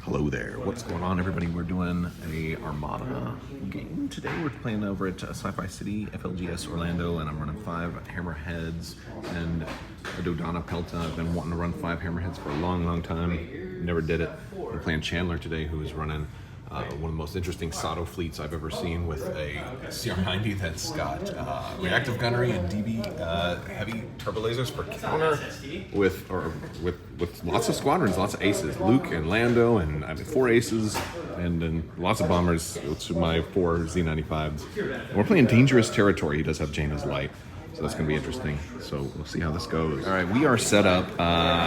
Hello there, what's going on everybody? We're doing a Armada game today. We're playing over at Sci-Fi City, FLGS Orlando, and I'm running 5 Hammerheads and a Dodana Pelta. I've been wanting to run 5 Hammerheads for a long time. Never did it. We're playing Chandler today, who is running one of the most interesting Sato fleets I've ever seen, with a CR90 that's got reactive gunnery and DB heavy turbo lasers for counter, with lots of squadrons, lots of aces, Luke and Lando, and I mean 4 aces, and then lots of bombers, which are my 4 Z95s. And we're playing dangerous territory. He does have Jaina's light, so that's going to be interesting. So we'll see how this goes. All right, we are set up.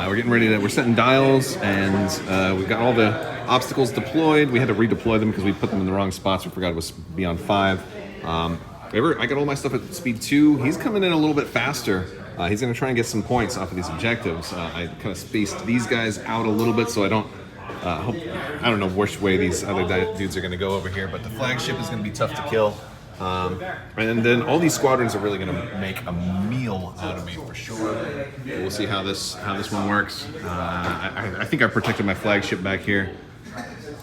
We're getting ready to, we're setting dials, and we've got all the obstacles deployed. We had to redeploy them because we put them in the wrong spots. We forgot it was beyond 5. I got all my stuff at speed 2. He's coming in a little bit faster. He's going to try and get some points off of these objectives. I kind of spaced these guys out a little bit so I don't know which way these other dudes are going to go over here, but the flagship is going to be tough to kill. And then all these squadrons are really going to make a meal out of me for sure. We'll see how this one works. I think I protected my flagship back here,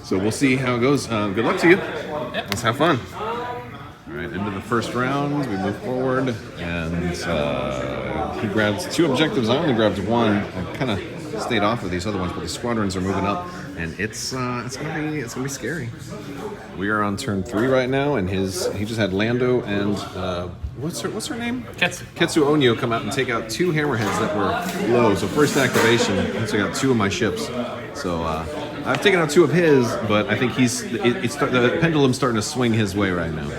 so we'll see how it goes. Good luck to you. Yep. Let's have fun. All right, into the first round, we move forward, and he grabs 2 objectives. I only grabbed 1. I kind of stayed off of these other ones, but the squadrons are moving up, and it's gonna be scary. We are on turn 3 right now, and he just had Lando and what's her name? Ketsu Onyo come out and take out 2 hammerheads that were low. So first activation, he took out 2 of my ships. So I've taken out 2 of his, but I think the pendulum's starting to swing his way right now.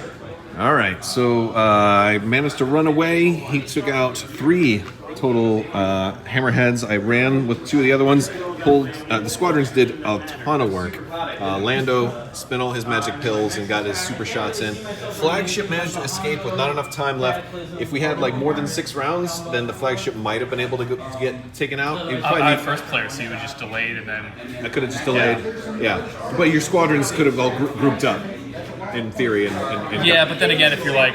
All right, so I managed to run away. He took out 3 total hammerheads. I ran with 2 of the other ones. The squadrons did a ton of work. Lando spent all his magic pills and got his super shots in. Flagship managed to escape with not enough time left. If we had like more than 6 rounds, then the flagship might have been able to get taken out. I first player, so you would just delayed, and then I could have just delayed. Yeah, but your squadrons could have all grouped up. In theory, and yeah, but then again, if you're like,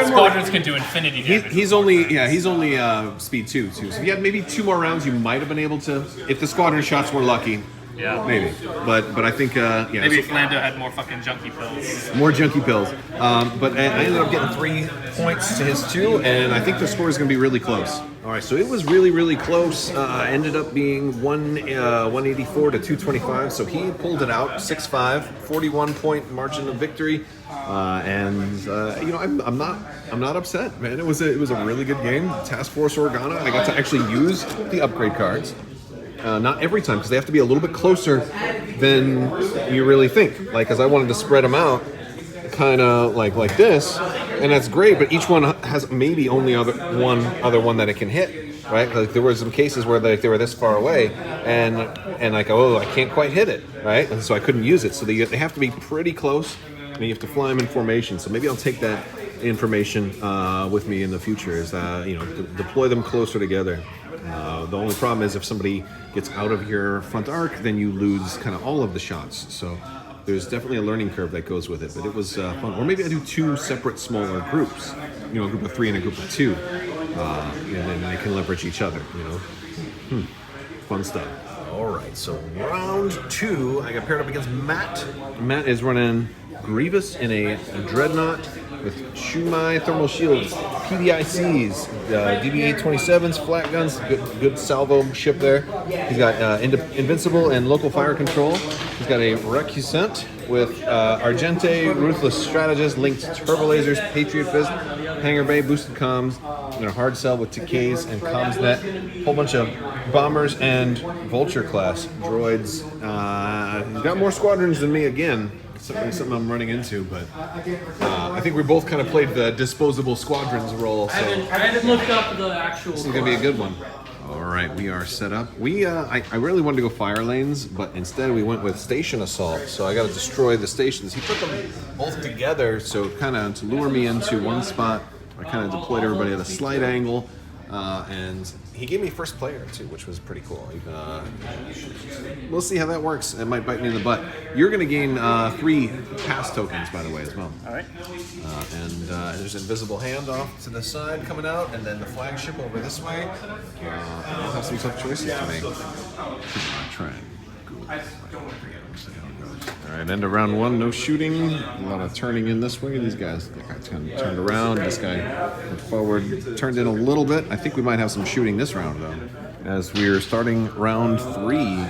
squadrons can do infinity damage. He's only speed 2 too. So if you had maybe 2 more rounds, you might have been able to. If the squadron shots were lucky, yeah, maybe. But I think maybe if Lando had more fucking junkie pills. More junkie pills. But I ended up getting 3 points to his 2, and I think the score is going to be really close. All right, so it was really close. Ended up being 184 to 225. So he pulled it out 6-5, 41-point margin of victory. I'm not upset, man. It was a really good game. Task Force Organa. I got to actually use the upgrade cards. Not every time, because they have to be a little bit closer than you really think. Like, because I wanted to spread them out, kind of like this, and that's great. But each one has maybe only one other one that it can hit, right? Like there were some cases where they were this far away, and like, oh, I can't quite hit it, right? And so I couldn't use it. So they have to be pretty close, and you have to fly them in formation. So maybe I'll take that information with me in the future. Is deploy them closer together. The only problem is if somebody gets out of your front arc, then you lose kind of all of the shots. So there's definitely a learning curve that goes with it, but it was fun. Or maybe I do 2 separate smaller groups, a group of 3 and a group of 2, and then they can leverage each other, Fun stuff. All right, so round 2, I got paired up against Matt. Matt is running Grievous in a Dreadnought with Shumai thermal shields, PDICs, DB-827s, flat guns, good salvo ship there. He's got invincible and local fire control. He's got a Recusant with Argente, Ruthless Strategist, linked turbo lasers, Patriot Fist, Hangar Bay, boosted comms, and a hard cell with TKs and comms net. Whole bunch of bombers and Vulture class droids. He's got more squadrons than me again. Something I'm running into, but I think we both kind of played the disposable squadrons role. So I haven't looked up the actual. This is gonna be a good one. All right, we are set up. I really wanted to go fire lanes, but instead we went with station assault. So I got to destroy the stations. He put them both together, so kind of to lure me into one spot. I kind of deployed everybody at a slight angle, and he gave me first player too, which was pretty cool. We'll see how that works. It might bite me in the butt. You're going to gain 3 pass tokens, by the way, as well. All right. And there's an invisible hand off to the side coming out, and then the flagship over this way. I'll have some tough choices to make. Try and All right, end of round one, no shooting. A lot of turning in this way. These guys kind of turned around. This guy went forward, turned in a little bit. I think we might have some shooting this round, though. As we're starting round three,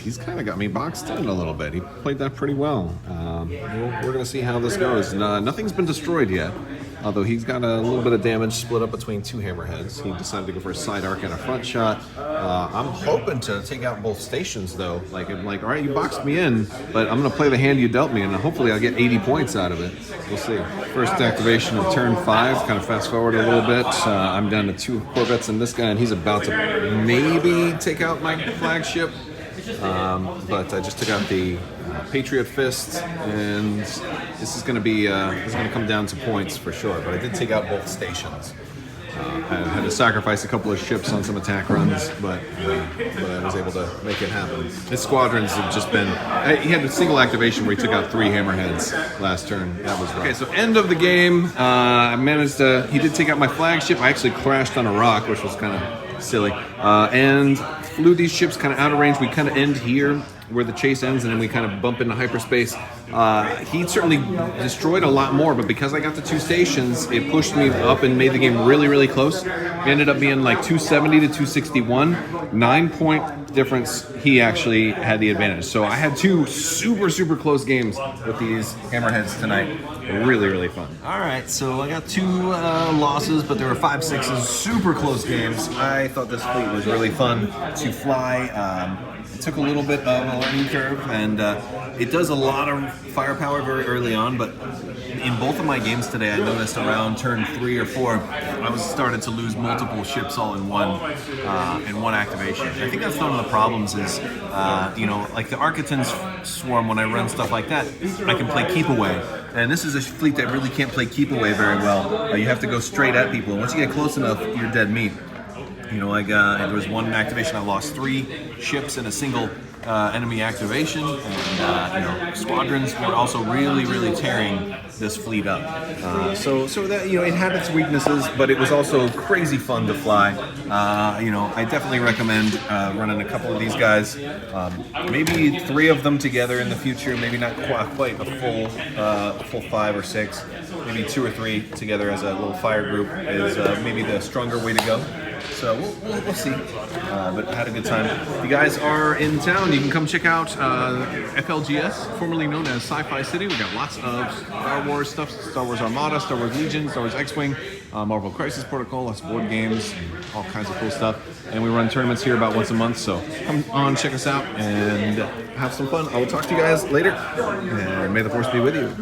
he's kind of got me boxed in a little bit. He played that pretty well. We're going to see how this goes. Nothing's been destroyed yet, although he's got a little bit of damage split up between two hammerheads. He decided to go for a side arc and a front shot. I'm hoping to take out both stations, though. Like, all right, you boxed me in, but I'm going to play the hand you dealt me, and hopefully I'll get 80 points out of it. We'll see. First activation of turn 5, kind of fast forward a little bit. I'm down to 2 Corvettes and this guy, and he's about to maybe take out my flagship. But I just took out the Patriot Fist, and this is going to come down to points for sure. But I did take out both stations. I had to sacrifice a couple of ships on some attack runs, but I was able to make it happen. His squadrons have just been... he had a single activation where he took out 3 hammerheads last turn. That was rough. Okay, so end of the game. I managed to... He did take out my flagship. I actually crashed on a rock, which was kind of silly. And flew these ships kind of out of range. We kind of end here where the chase ends, and then we kind of bump into hyperspace. He certainly destroyed a lot more, but because I got the 2 stations, it pushed me up and made the game really, really close. It ended up being like 270 to 261. 9-point difference, he actually had the advantage. So I had 2 super, super close games with these hammerheads tonight. Really, really fun. All right, so I got 2 losses, but there were 5 sixes, super close games. I thought this fleet was really fun to fly. It took a little bit of a learning curve, and it does a lot of firepower very early on, but in both of my games today, I noticed around turn 3 or 4, I started to lose multiple ships all in one activation. I think that's one of the problems is, like the Architans swarm, when I run stuff like that, I can play keep away. And this is a fleet that really can't play keep away very well. You have to go straight at people. Once you get close enough, you're dead meat. There was one activation, I lost 3 ships in a single enemy activation, and squadrons were also really, really tearing this fleet up. So that it had its weaknesses, but it was also crazy fun to fly. I definitely recommend running a couple of these guys, maybe 3 of them together in the future. Maybe not quite a full 5 or 6. Maybe 2 or 3 together as a little fire group is maybe the stronger way to go. So we'll see, but I had a good time. If you guys are in town, you can come check out FLGS, formerly known as Sci-Fi City. We got lots of Star Wars stuff, Star Wars Armada, Star Wars Legion, Star Wars X-Wing, Marvel Crisis Protocol, lots of board games, all kinds of cool stuff. And we run tournaments here about once a month, so come on, check us out, and have some fun. I will talk to you guys later, and may the Force be with you.